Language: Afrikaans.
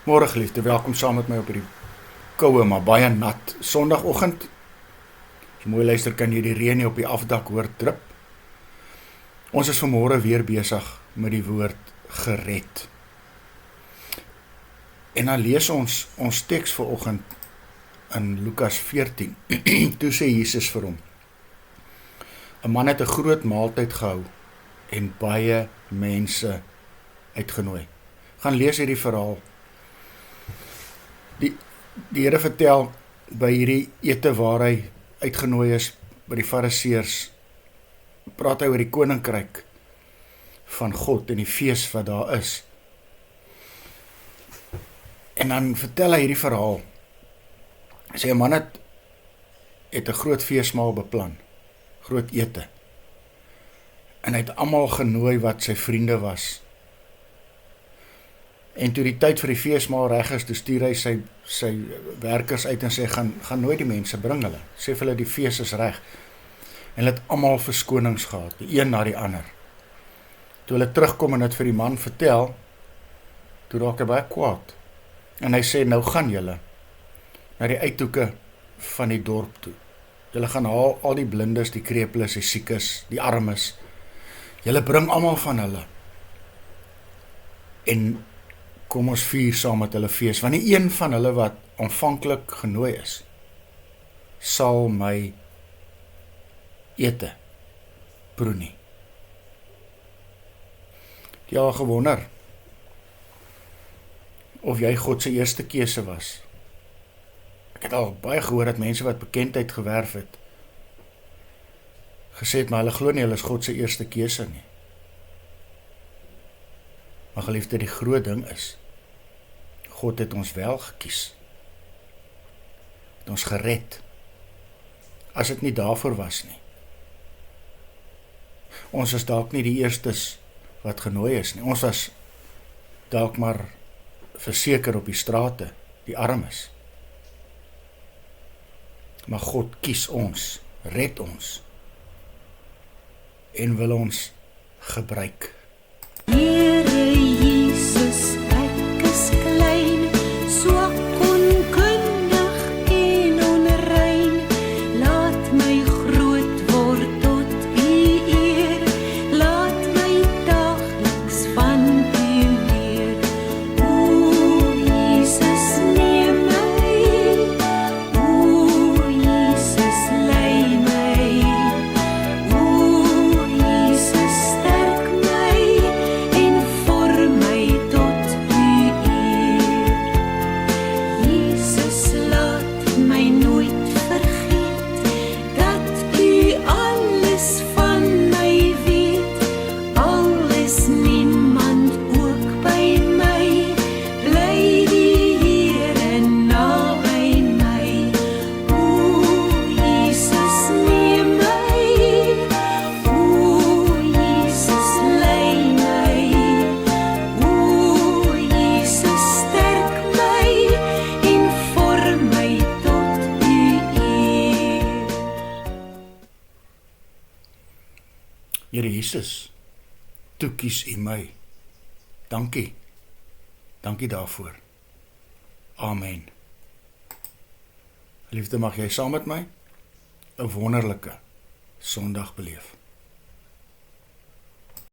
Môre geliefde, welkom saam met my op hierdie koue maar baie nat Sondagoggend. As jy mooi luister, kan jy die reën hier op die afdak hoor drup. Ons is vanmôre weer besig met die woord gered. En dan lees ons teks vanoggend in Lukas 14. Toe sê Jesus vir hom: 'n man het 'n groot maaltyd gehou en baie mense uitgenooi. Gaan lees hierdie verhaal. Die Here vertel by hierdie ete waar hy uitgenooi is by die Fariseërs, praat hy oor die koninkryk van God en die fees wat daar is. En dan vertel hy hierdie verhaal. Hy sê 'n man het 'n groot feesmaal beplan, groot ete. En hy het almal genooi wat sy vriende was. En toe die tyd vir die feesmaal reg is, toe stuur hy sy werkers uit en sê, gaan nooi die mense, bring hulle. Sê vir hulle die fees is reg. En hulle het almal verskonings gehad, die een na die ander. Toe hulle terugkom en dit vir die man vertel, toe raak hy baie kwaad. En hy sê, nou gaan julle na die uithoeke van die dorp toe. Julle gaan haal al die blindes, die krepeles, die siekes, die armes. Julle bring almal van hulle. En kom ons vier saam met hulle fees, want die een van hulle wat aanvanklik genooi is, sal my ete proe nie. Jy al gewonder of jy God se eerste keuse was? Ek het al baie gehoor dat mense wat bekendheid gewerf het, gesê het, maar hulle glo nie hulle is God se eerste keuse nie. Maar geliefde, die groot ding is, God het ons wel gekies. Het ons gered. As dit nie daarvoor was nie. Ons is dalk nie die eerstes wat genooi is nie. Ons was dalk maar verseker op die strate, die armes. Maar God kies ons, red ons en wil ons gebruik. Here Jesus, ek is klein, swak, onkundig en onrein. Laat my groot word tot U eer. Laat my daagliks van U leer. O Jesus, neem my. O Jesus, lei my. O Jesus, sterk my en vorm my tot U eer. Jesus, laat my nooit vergeet dat U alles van my weet. Al is niemand ook by my, bly die Here naby my. O Jesus, neem my. O Jesus, lei my. O Jesus, sterk my en vorm my tot U eer. Here Jesus, toe kies U my. Dankie. Dankie daarvoor. Amen. Liefde, mag jy saam met my 'n wonderlike Sondag beleef.